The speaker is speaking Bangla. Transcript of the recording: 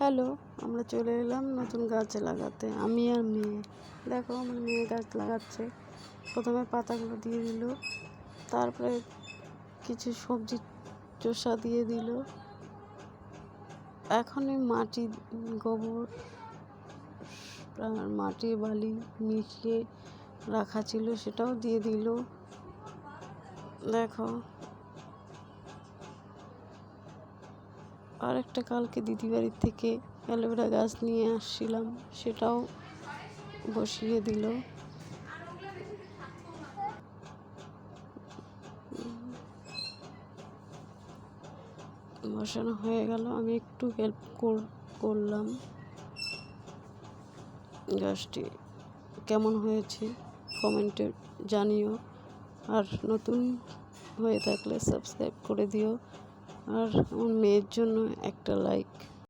হ্যালো, আমরা চলে এলাম নতুন গাছ লাগাতে। আমি আর মেয়ে, দেখো আমার মেয়ে গাছ লাগাচ্ছে। প্রথমে পাতাগুলো দিয়ে দিল, তারপরে কিছু সবজি চোষা দিয়ে দিল। এখনই মাটি, গোবর আর মাটি বালি মিশিয়ে রাখা ছিল, সেটাও দিয়ে দিল। দেখো, আর একটা কালকে দিদি বাড়ির থেকে অ্যালোভেরা গাছ নিয়ে আসছিলাম, সেটাও বসিয়ে দিল। বসানো হয়ে গেল, আমি একটু হেল্প করলাম। গাছটি কেমন হয়েছে কমেন্টে জানিও, আর নতুন হয়ে থাকলে সাবস্ক্রাইব করে দিও, আর আমার মেয়ের জন্য একটা লাইক।